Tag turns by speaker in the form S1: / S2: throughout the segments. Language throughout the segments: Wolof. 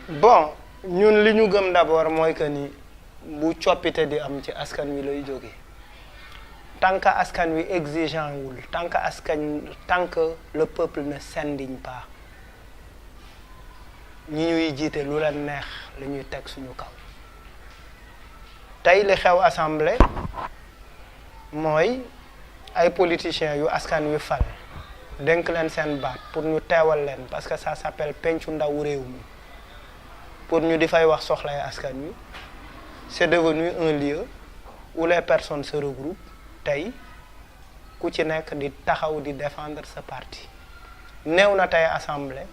S1: bon ñun li ñu gëm d'abord mooy que ni bu coppite di am ci askan wi lay jógee tant que askan wi exigeant wul tant que le peuple ne s'indigne pas ñi ñuy jiite lu leen neex la ñuy teg suñu kaw tey li xew assemblée mooy ay politiciens yu askan wi fal dénk leen seen baat pour ñu teewal leen parce que ça s'appelle pencu ndaw réew mi pour ñu di fay wax soxlay askan wi c'est devenu un lieu où les personnes se regroupent tey ku ci nekk di taxaw di défendre sa parti néew na tey assemblée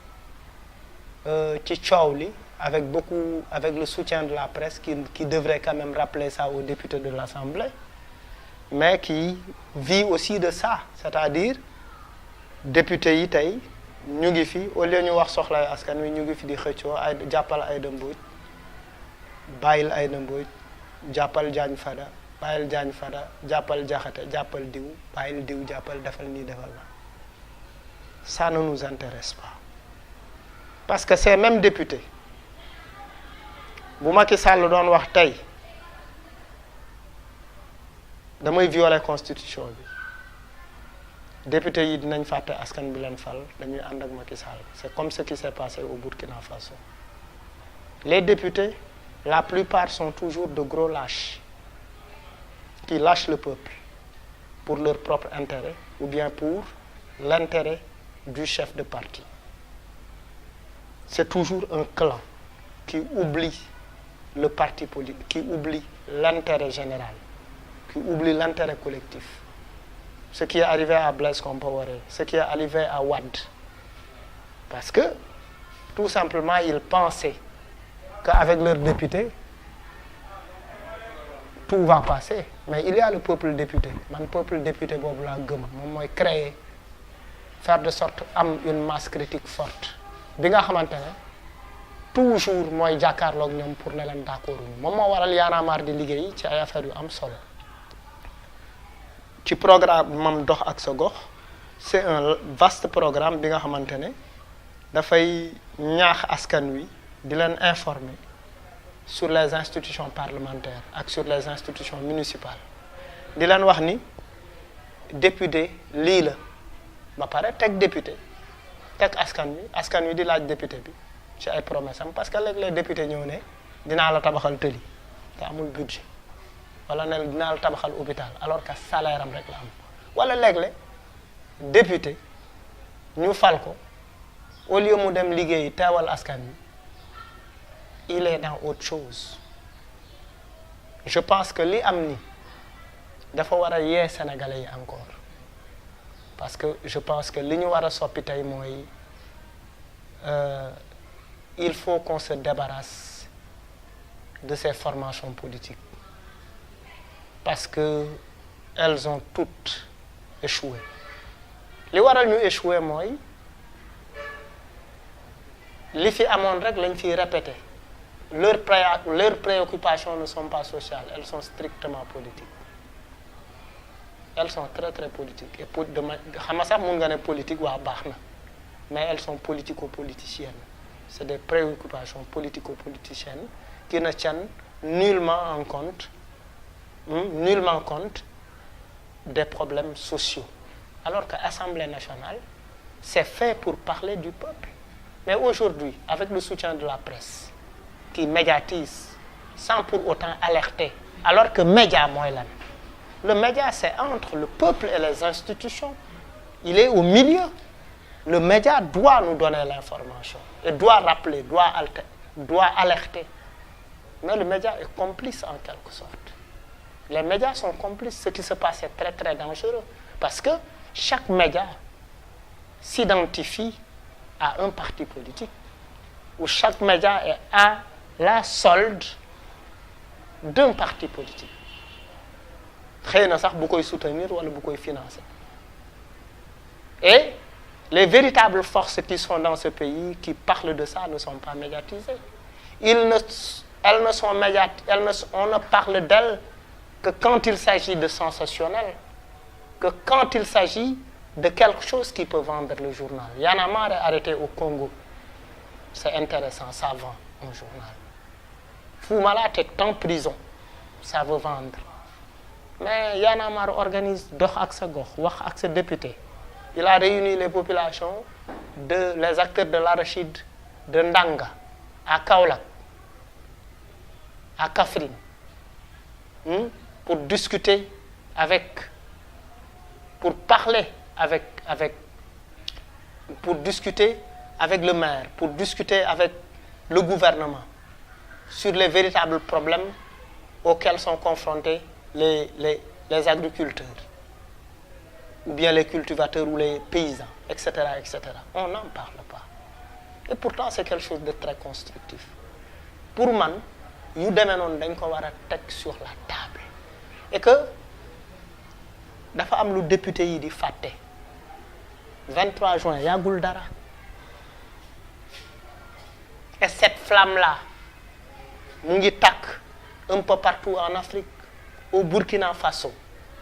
S1: ci coow li avec le soutien de la presse qui devrait quand même rappeler ça aux députés de l'Assemblée mais qui vit aussi de ça c'est-à-dire député yi tey ñu ngi fi au lieu ñu wax soxlay askan wi ñu ngi fi di xëccoo ay jàppal Aïda Mbodj bàyyil Aïda Mbodj jàppal Diagne Fada bàyyil Diagne Fada jàppal Diakhaté jàppal diw bàyyil diw jàppal defal nii defal na ça ne nous intéresse pas parce que ces mêmes députés bu Macky Sall doon wax tey damay violer constitution bi député yi dinañ fàtte askan bi leen fal dañuy ànd ak Macky Sall c'est comme ce qui s'est passé au Burkina Faso les députés la plupart sont toujours de gros lâches qui lâchent le peuple pour leur propre intérêt ou bien pour l'intérêt du chef de parti c'est toujours un clan qui oublie le parti politique qui oublie l'intérêt général qui oublie l'intérêt collectif ce qui est arrivé à Blaise Compaoré, ce qui est arrivé à Wade. Parce que, tout simplement, ils pensaient qu'avec leurs députés, tout va passer. Mais il y a le peuple député. Le peuple député, moi, créer, faire de sorte am une masse critique forte. Bi nga xamantene toujours moy jakarlok ñom pour ne len d'accord mom mo waral yana mar di liggéey ci ay affaire yu am solo. ci programme mam dox ak sa gox c'est un vaste programme bi nga xamante ne dafay ñaax askan wi di leen informer sur les institutions parlementaires ak sur les institutions municipales di leen wax ni député lii la ba pare teg député teg askan wi di laaj député bi ci ay promesses am parce que léeg-léeg député ñëw ne dinaa la tabaxal tëli te amul budget wala ne dinaa la tabaxal hôpital alors que salaire am rek la am wala léeg-léeg député ñu fal ko au lieu mu dem liggéey teewal askan wi il est dans autre chose je pense que li am ni dafa war a yee sénégalais yi encore parce que je pense que li ñu war a soppi tey mooy il faut qu'on se débarrasse de ces formations politiques parce que elles ont toutes échoué li waral ñu échoué mooy li fi amoon rek lañ fiy répété leurs préoccupations ne sont pas sociales elles sont strictement politiques elles sont très très politiques et xam nga sax mun nga ne politique waa baax na mais elles sont politico-politiciennes c'est des préoccupations politico-politiciennes qui ne tiennent nullement compte des problèmes sociaux alors que l'Assemblée nationale c'est fait pour parler du peuple mais aujourd'hui avec le soutien de la presse qui médiatise sans pour autant alerter alors que média mooy lan le média c'est entre le peuple et les institutions il est au milieu le média doit nous donner l'information et doit rappeler doit alerter mais le média est complice en quelque sorte les médias sont complices ce qui se passe est très très dangereux parce que chaque média s'identifie à un parti politique ou chaque média est à la solde d'un parti politique xëy na sax bu koy soutenir wala bu koy financer et les véritables forces qui sont dans ce pays qui parlent de ça ne sont pas médiatisées on ne parle d'elles que quand il s'agit de sensationnel que quand il s'agit de quelque chose qui peut vendre le journal. Y en a marre arrêté au Congo c'est intéressant ça vend un journal. Fou Malade est en prison, ça veut vendre. Mais Y'en a marre organise dox ak sa gox wax ak sa député. Il a réuni les populations, les acteurs de l'arachide de Ndanga, à Kaolack, à Kaffrine, pour discuter pour parler pour discuter avec le maire, pour discuter avec le gouvernement sur les véritables problèmes auxquels sont confrontés les agriculteurs, ou bien les cultivateurs ou les paysans, etc., etc. On n'en parle pas. Et pourtant, c'est quelque chose de très constructif. Pour moi, yu demee noonu dañ ko war a teg sur la table. Et que dafa am lu député yi di fàtte 23 juin yàggul dara. Et cette flamme-là mu ngi tàkk un peu partout en Afrique. Au Burkina Faso,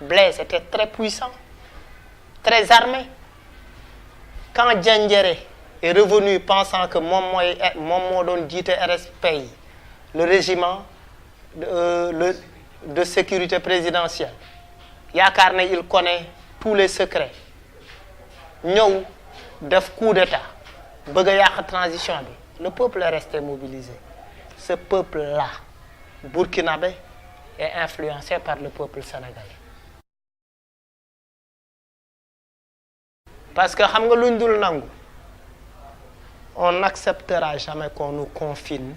S1: Blaise était très puissant, très armé. Quand Diendéré est revenu pensant que moom moo doon jiite RSPI, le régiment de sécurité présidentielle, yaakaar ne il connaît tous les secrets, ñëw def coup d'état bëgg a yàq transition bi, le peuple est resté mobilisé. Ce peuple-là, burkinabé, est influencé par le peuple sénégalais. Parce que xam nga luñ dul nangu, on n'acceptera jamais qu'on nous confine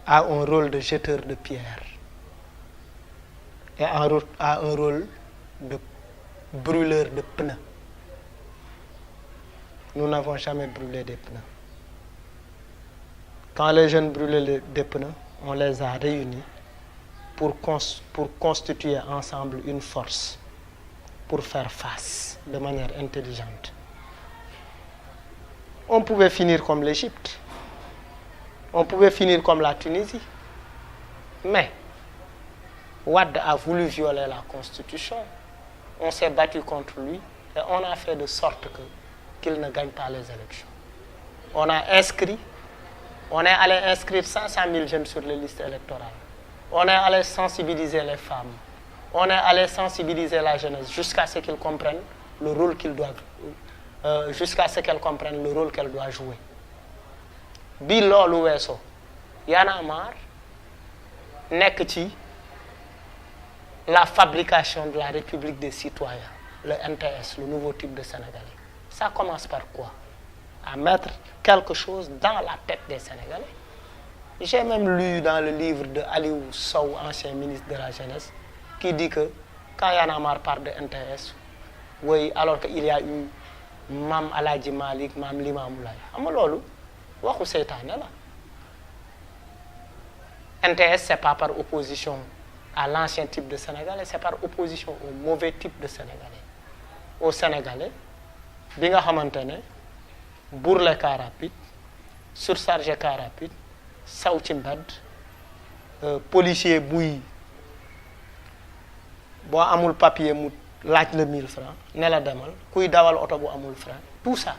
S1: à un rôle de jeteur de pierre et à un rôle de brûleur de pneus. Nous n'avons jamais brûlé des pneus. Quand les jeunes brûlaient des pneus, on les a réunis pour constituer ensemble une force pour faire face de manière intelligente. On pouvait finir comme l'Égypte, on pouvait finir comme la Tunisie, mais Wade a voulu violer la Constitution, on s'est battu contre lui et on a fait de sorte qu'il ne gagne pas les élections. On est allé inscrire 500 000 jeunes sur les listes électorales. On est allé sensibiliser les femmes. On est allé sensibiliser la jeunesse jusqu'à ce qu'ils comprennent le rôle qu'ils doivent, jusqu'à ce qu'elles comprennent le rôle qu'elles doivent jouer. Bi loolu weesoo Y'en a marre nekk ci la fabrication de la République des citoyens, le NTS, le nouveau type de Sénégalais. Ça commence par quoi? À mettre quelque chose dans la tête des Sénégalais. J'ai même lu dans le livre de Aliou Sow, ancien ministre de la Jeunesse, qui dit que quand Y'en a marre parle de NTS, oui, alors qu'il y a eu Mam Aladji Malik, Mam Limamou Laye. Xam nga loolu waxu seytaane la. NTS, c'est pas par opposition à l'ancien type de Sénégalais, c'est par opposition au mauvais type de Sénégalais. Au Sénégalais, bi nga xamante ne bourré car rapide, surchargé car rapide, saw ci mbedd, policier buy boo amul papier mu laaj la 1000 francs ne la demal, kuy dawal oto bu amul frein, tout ça.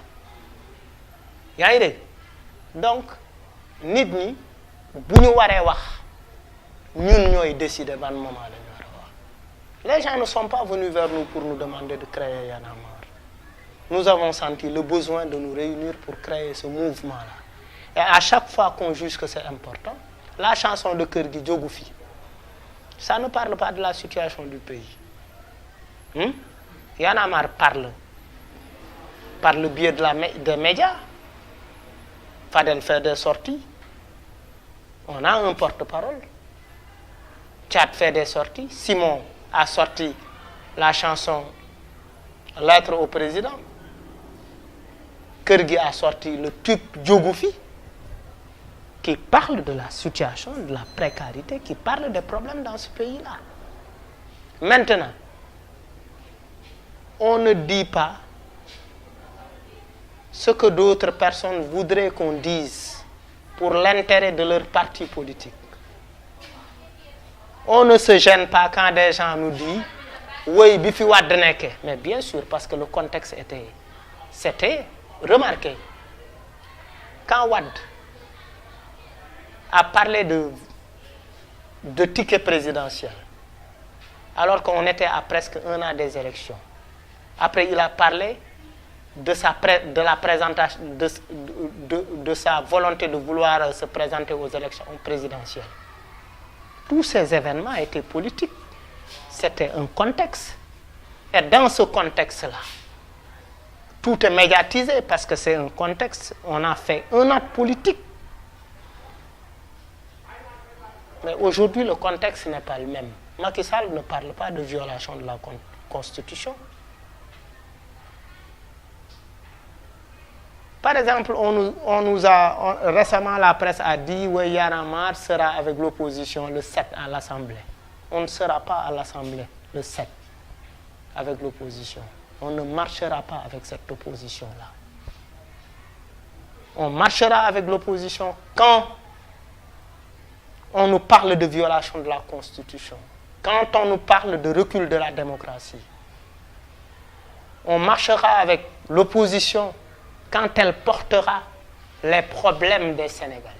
S1: Yaa ngi dégg? Donc nit ñi bu ñu waree wax ñun ñooy décider ban moment la ñu war a wax. Les gens ne sont pas venus vers nous pour nous demander de créer Y'en a marre. Nous avons senti le besoin de nous réunir pour créer ce mouvement-là. Et à chaque fois qu'on juge que c'est important, la chanson de Kër gi jógu fi, ça ne parle pas de la situation du pays. Y'en a marre parle par le biais des médias. Fadel fait des sorties. On a un porte-parole. Tchad fait des sorties. Simon a sorti la chanson Lettre au président. Kër gi a sorti le tube Djogoufi, qui parle de la situation, de la précarité, qui parle des problèmes dans ce pays-là. Maintenant, on ne dit pas ce que d'autres personnes voudraient qu'on dise pour l'intérêt de leur parti politique. On ne se gêne pas quand des gens nous disent oui, bi fi Wade nekkee, mais bien sûr parce que le contexte c'était remarqué. Quand Wade a parlé de ticket présidentiel, alors qu'on était à presque 1 an des élections, après il a parlé de la présentation, de sa volonté de vouloir se présenter aux élections présidentielles. Tous ces événements étaient politiques. C'était un contexte. Et dans ce contexte-là, tout est médiatisé parce que c'est un contexte. On a fait un acte politique. Mais aujourd'hui, le contexte n'est pas le même. Macky Sall ne parle pas de violation de la Constitution. Par exemple, récemment la presse a dit que Y'en a marre sera avec l'opposition le 7 à l'Assemblée. On ne sera pas à l'Assemblée le 7 avec l'opposition. On ne marchera pas avec cette opposition-là. On marchera avec l'opposition quand on nous parle de violation de la Constitution, quand on nous parle de recul de la démocratie. On marchera avec l'opposition quand elle portera les problèmes des Sénégalais.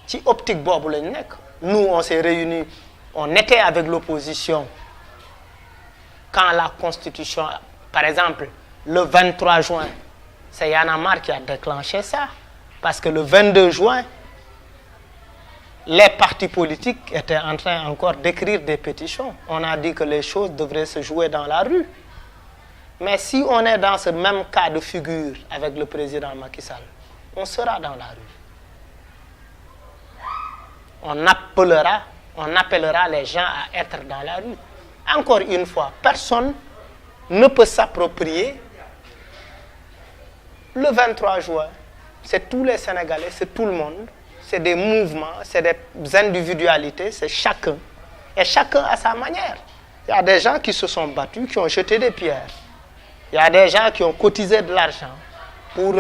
S1: Si optique boobu lañ nekk, nous on s'est réunis, on était avec l'opposition quand la Constitution, par exemple, le 23 juin, c'est Y'en a marre qui a déclenché ça, parce que le 22 juin, les partis politiques étaient en train encore d'écrire des pétitions. On a dit que les choses devraient se jouer dans la rue. Mais si on est dans ce même cas de figure avec le président Macky Sall, on sera dans la rue. On appellera les gens à être dans la rue. Encore une fois, personne ne peut s'approprier le 23 juin. C'est tous les Sénégalais, c'est tout le monde. C'est des mouvements, c'est des individualités, c'est chacun. Et chacun à sa manière. Il y a des gens qui se sont battus, qui ont jeté des pierres. Il y a des gens qui ont cotisé de l'argent pour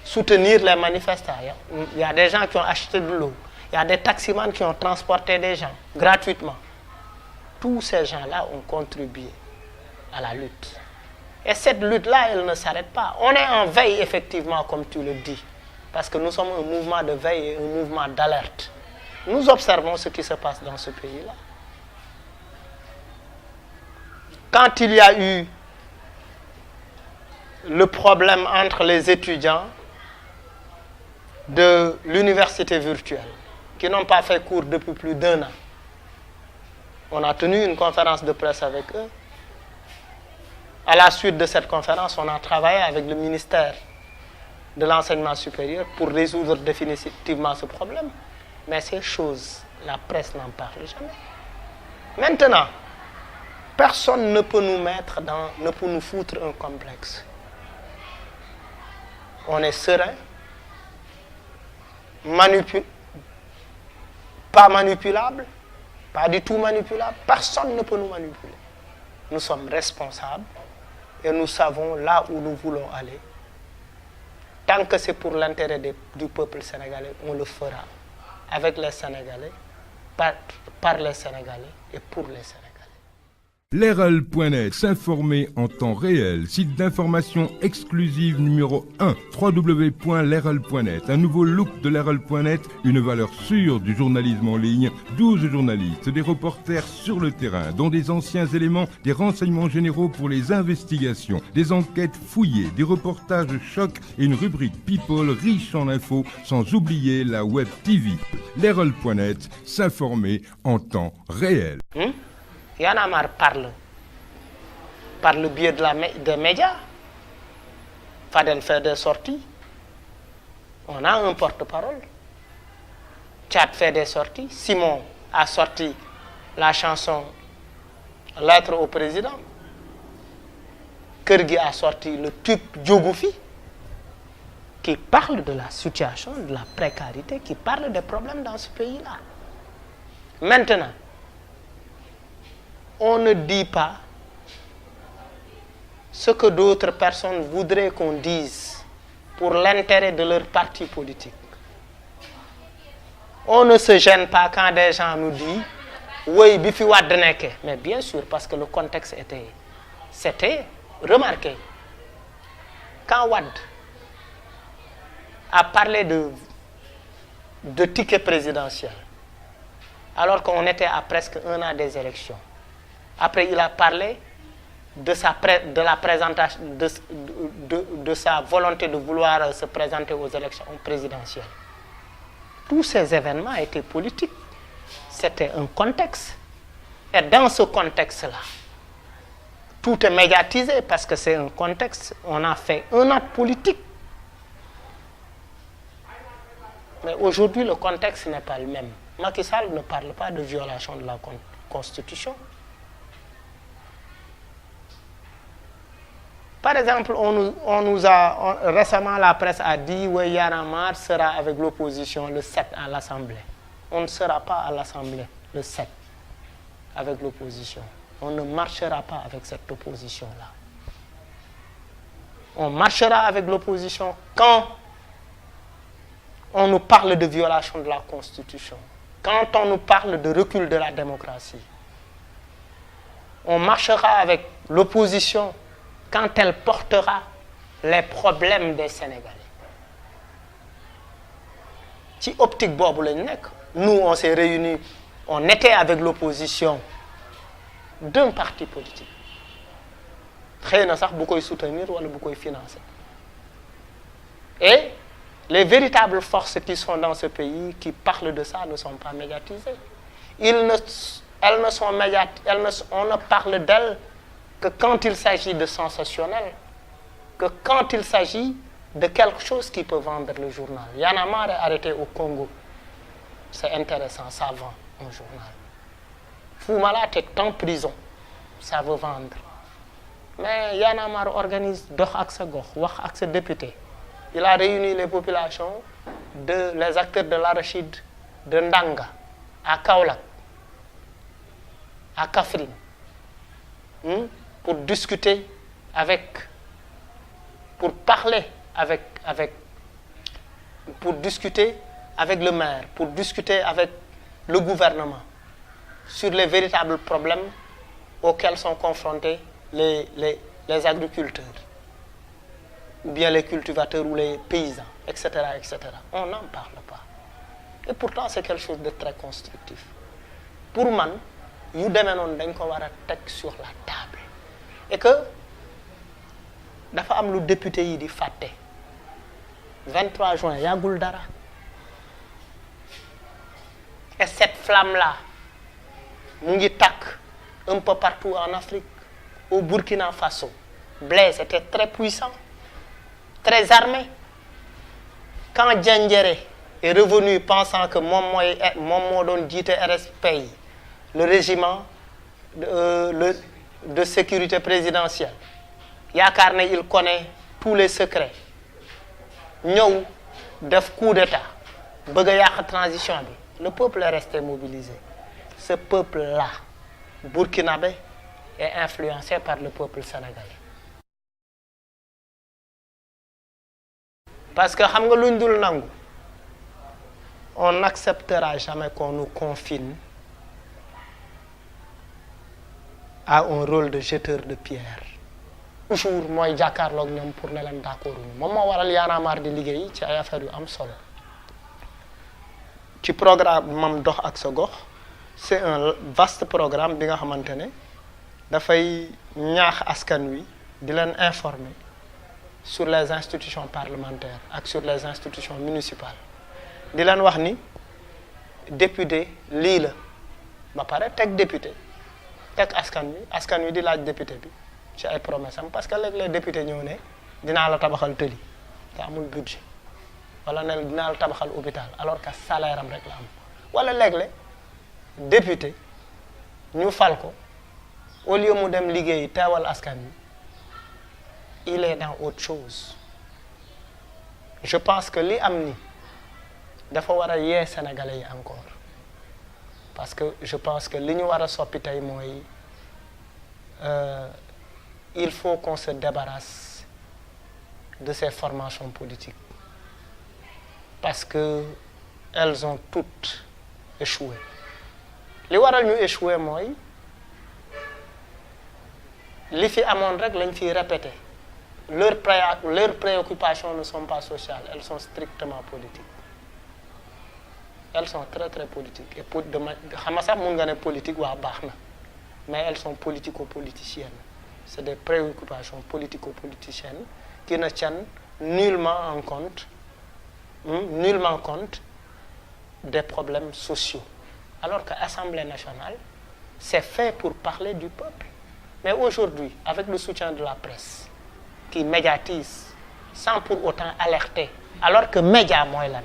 S1: soutenir les manifestants. Il y a des gens qui ont acheté de l'eau. Il y a des taximans qui ont transporté des gens gratuitement. Tous ces gens-là ont contribué à la lutte. Et cette lutte-là, elle ne s'arrête pas. On est en veille, effectivement, comme tu le dis. Parce que nous sommes un mouvement de veille et un mouvement d'alerte. Nous observons ce qui se passe dans ce pays-là. Quand il y a eu le problème entre les étudiants de l'université virtuelle, qui n'ont pas fait cours depuis plus d'1 an, on a tenu une conférence de presse avec eux. À la suite de cette conférence, on a travaillé avec le ministère de l'enseignement supérieur pour résoudre définitivement ce problème. Mais ces choses, la presse n'en parle jamais. Maintenant, personne ne peut nous foutre un complexe. On est serein, pas manipulable, pas du tout manipulable. Personne ne peut nous manipuler. Nous sommes responsables et nous savons là où nous voulons aller. Tant que c'est pour l'intérêt du peuple sénégalais, on le fera avec les Sénégalais, par les Sénégalais et pour les Sénégalais.
S2: Leral.net, s'informer en temps réel. Site d'information exclusive numéro 1, www.leral.net. Un nouveau look de Leral.net, une valeur sûre du journalisme en ligne. 12 journalistes, des reporters sur le terrain, dont des anciens éléments, des renseignements généraux pour les investigations, des enquêtes fouillées, des reportages choc et une rubrique People riche en infos, sans oublier la Web TV. Leral.net, s'informer en temps réel.
S1: Y'en a marre parle par le biais des médias. Fadel fait des sorties. On a un porte-parole. Tchad fait des sorties. Simon a sorti la chanson Lettre au président. Kergui a sorti le tube Djogoufi qui parle de la situation, de la précarité, qui parle des problèmes dans ce pays-là. Maintenant, on ne dit pas ce que d'autres personnes voudraient qu'on dise pour l'intérêt de leur parti politique. On ne se gêne pas quand des gens nous disent « Oui, Bifi Wade nekke ». Mais bien sûr, parce que le contexte c'était remarqué. Quand Wade a parlé de ticket présidentiel, alors qu'on était à presque 1 an des élections. Après, il a parlé de la présentation, de sa volonté de vouloir se présenter aux élections présidentielles. Tous ces événements étaient politiques. C'était un contexte. Et dans ce contexte-là, tout est médiatisé parce que c'est un contexte. On a fait un acte politique. Mais aujourd'hui, le contexte n'est pas le même. Macky Sall ne parle pas de violation de la Constitution. Par exemple, récemment, la presse a dit que Y en a marre sera avec l'opposition le 7 à l'Assemblée. On ne sera pas à l'Assemblée le 7 avec l'opposition. On ne marchera pas avec cette opposition-là. On marchera avec l'opposition quand on nous parle de violation de la Constitution, quand on nous parle de recul de la démocratie. On marchera avec l'opposition quand elle portera les problèmes des Sénégalais. Si optique boobu lañ nekk, nous on s'est réunis, on était avec l'opposition d'un parti politique. Xëy na sax bu koy soutenir wala bu koy financer. Et les véritables forces qui sont dans ce pays, qui parlent de ça, ne sont pas médiatisées. On ne parle d'elles que quand il s'agit de sensationnel, que quand il s'agit de quelque chose qui peut vendre le journal. Y en a marre arrêté au Congo. C'est intéressant, ça vend un journal. Fou Malade est en prison, ça veut vendre. Mais Y en a marre organise dox ak sa gox, wax ak sa député. Il a réuni les populations, les acteurs de l'arachide de Ndanga, à Kaolack, à Kaffrine, pour discuter pour discuter avec le maire, pour discuter avec le gouvernement sur les véritables problèmes auxquels sont confrontés les agriculteurs, ou bien les cultivateurs ou les paysans, etc., etc. On n'en parle pas. Et pourtant, c'est quelque chose de très constructif. Pour moi, yu demee noonu dañ ko war a teg sur la table. Et que dafa am lu député yi di fàtte. 23 juin yàggul dara. Et cette flamme-là mu ngi tàkk un peu partout en Afrique. Au Burkina Faso, Blaise était très puissant, très armé. Quand Diendéré est revenu pensant que moom moo doon jiite RSP, le régiment de sécurité présidentielle, yaakaar ne il connaît tous les secrets, ñëw def coup d'état bëgg a yàq transition bi, le peuple est resté mobilisé. Ce peuple-là, burkinabé, est influencé par le peuple sénégalais. Parce que xam nga luñ dul nangu, on n'acceptera jamais qu'on nous confine à un rôle de jeteur de pierre. Toujours mooy jàkkaarloog ñoom pour ne leen d'accord ñu moom moo waral Y'en a marre di liggéey ci ay affaires yu am solo. Ci programme mam dox ak sa gox, c'est un vaste programme bi nga xamante ne dafay ñaax askan wi di leen informer sur les institutions parlementaires ak sur les institutions municipales di leen wax ni député lii la ba pare teg député teg askan wi di laaj député bi ci ay promesses am parce que léeg-léeg député ñëw ne dinaa la tabaxal tëli te amul budget wala ne dinaa la tabaxal hôpital alors que salaire am rek la am wala léeg-léeg député ñu fal ko au lieu mu dem liggéey teewal askan wi il est dans autre chose. Je pense que li am ni dafa war a yee Sénégalais yi encore parce que je pense que li ñu war a soppi tey mooy il faut qu'on se débarrasse de ces formations politiques parce que elles ont toutes échoué. Li waral ñu échoué mooy li fi amoon rek lañ fiy répété leurs préoccupations ne sont pas sociales, elles sont strictement politiques. Elles sont très très politiques. Et xam nga sax mun nga ne politique waa baax na mais elles sont politico-politiciennes. C'est des préoccupations politico-politiciennes qui ne tiennent nullement compte des problèmes sociaux. Alors que l'Assemblée nationale, c'est fait pour parler du peuple. Mais aujourd'hui, avec le soutien de la presse, qui médiatise sans pour autant alerter, alors que média mooy lan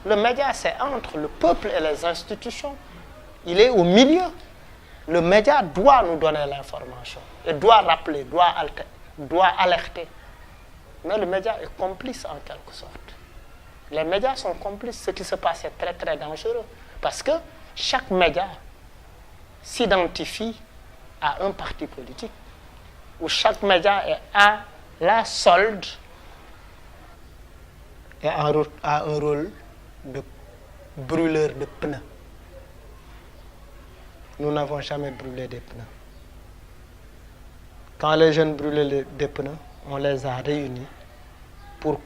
S1: le média c'est entre le peuple et les institutions, il est au milieu. Le média doit nous donner l'information et doit rappeler, doit alerter. Mais le média est complice en quelque sorte. Les médias sont complices. Ce qui se passe est très très dangereux parce que chaque média s'identifie à un parti politique où chaque média est à la solde et a un rôle de brûleur de pneus. Nous n'avons jamais brûlé des pneus. Quand les jeunes brûlaient des pneus, on les a réunis pour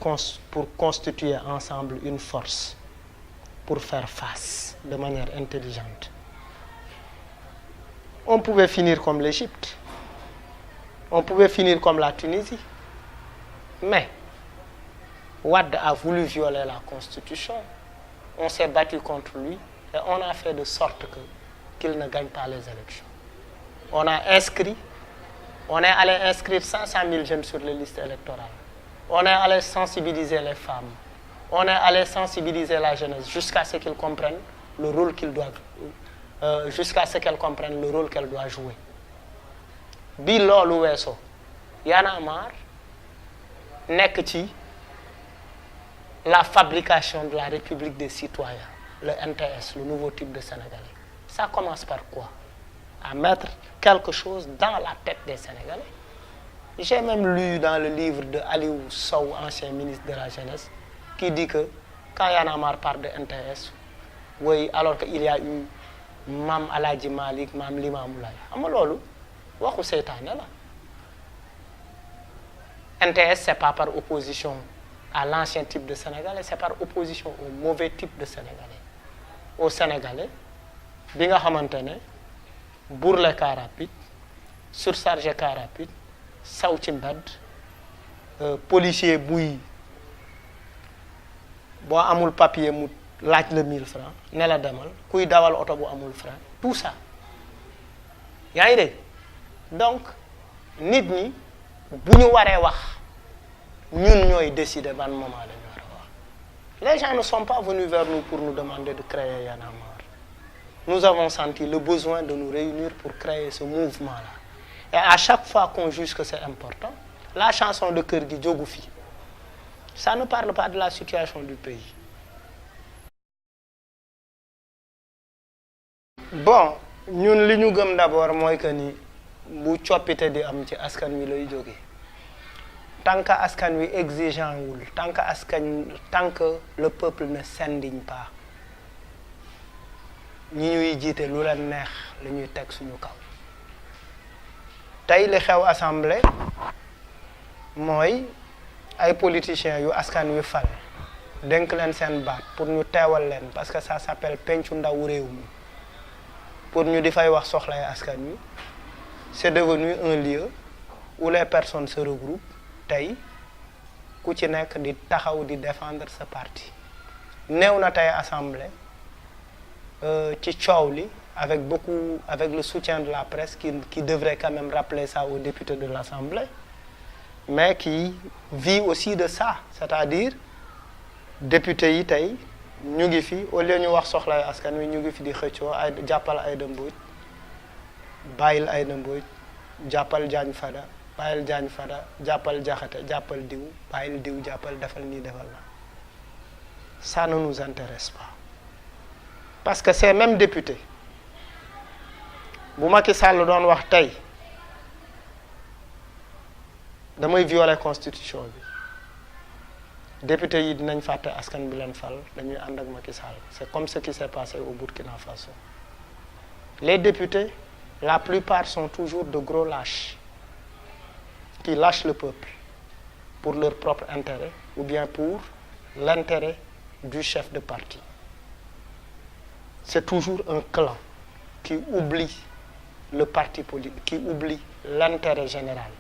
S1: constituer ensemble une force pour faire face de manière intelligente. On pouvait finir comme l'Égypte, on pouvait finir comme la Tunisie, mais Wade a voulu violer la Constitution, on s'est battu contre lui et on a fait de sorte qu'il ne gagne pas les élections. On est allé inscrire 500 000 jeunes sur les listes électorales. On est allé sensibiliser les femmes. On est allé sensibiliser la jeunesse jusqu'à ce qu'ils comprennent le rôle qu'elle doit jouer. Bi loolu weesoo Y'en a marre nekk ci la fabrication de la République des citoyens, le NTS, le nouveau type de Sénégalais. Ça commence par quoi? À mettre quelque chose dans la tête des Sénégalais. J'ai même lu dans le livre de Aliou Sow, ancien ministre de la Jeunesse, qui dit que quand Y'en a marre parle de NTS, oui, alors qu'il y a eu Mam Aladji Malik, Mam Limamou Laye. Xam nga loolu waxu seytaane la. NTS, c'est pas par opposition à l'ancien type de Sénégalais, c'est par opposition au mauvais type de Sénégalais. Au Sénégalais, bi nga xamante ne bourle car rapide, surchargé car rapide, saw ci mbedd, policier buy boo amul papier mu laaj la 1000 francs ne la demal, kuy dawal oto bu amul frein, tout ça. Yaa ngi dégg donc nit ñi bu ñu waree wax ñun ñooy décider ban moment la ñu war a wax. Les gens ne sont pas venus vers nous pour nous demander de créer Y'en a marre. Nous avons senti le besoin de nous réunir pour créer ce mouvement-là. Et à chaque fois qu'on juge que c'est important, la chanson de Kër gi jógu fi. Ça ne parle pas de la situation du pays. Bon, ñun li ñu gëm d'abord mooy que ni bu coppite di am ci askan wi lay jóge. Tant que askan wi exigeant wul, tant que le peuple ne s'indigne pas, ñi ñuy jiite lu leen neex la ñuy teg suñu kaw. Tey li xew assemblée mooy ay politiciens yu askan wi fal dénk leen seen baat pour ñu teewal leen parce que ça s'appelle pencu ndaw réew mi pour ñu di fay wax soxlay askan wi. C'est devenu un lieu où les personnes se regroupent tey ku ci nekk di taxaw di défendre ce parti. Néew na tey assemblée ci coow li avec le soutien de la presse qui devrait quand même rappeler ça aux députés de l'Assemblée, mais qui vit aussi de ça, c'est-à-dire députés yi tey ñu ngi fi au lieu ñu wax soxlay askan wi ñu ngi fi di xëccoo ay jàppal Aïda Mbodj, bàyyil Aïda Mbodj, jàppal Diagne Fada, bàyyil Diagne Fada, jàppal Diakhaté, jàppal diw, bàyyil diw, jàppal defal nii defal la. Ça ne nous intéresse pas. Parce que ces mêmes députés bu Macky Sall doon wax tey damay violer constitution bi, députés yi dinañ fàtte askan bi leen fal, dañuy ànd ak Macky Sall. C'est comme ce qui s'est passé au Burkina Faso. Les députés, la plupart sont toujours de gros lâches qui lâchent le peuple pour leur propre intérêt ou bien pour l'intérêt du chef de parti. C'est toujours un clan qui oublie le parti politique, qui oublie l'intérêt général,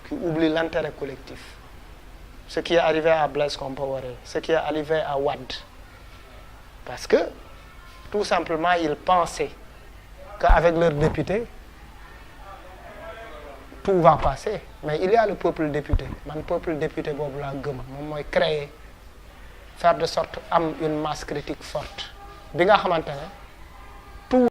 S1: qui oublie l'intérêt collectif. Ce qui est arrivé à Blaise Compaoré, ce qui est arrivé à Wade. Parce que, tout simplement, ils pensaient qu'avec leurs députés, tout va passer. Mais il y a le peuple député. Le peuple député, créer, faire de sorte am une masse critique forte. Bi nga xamantene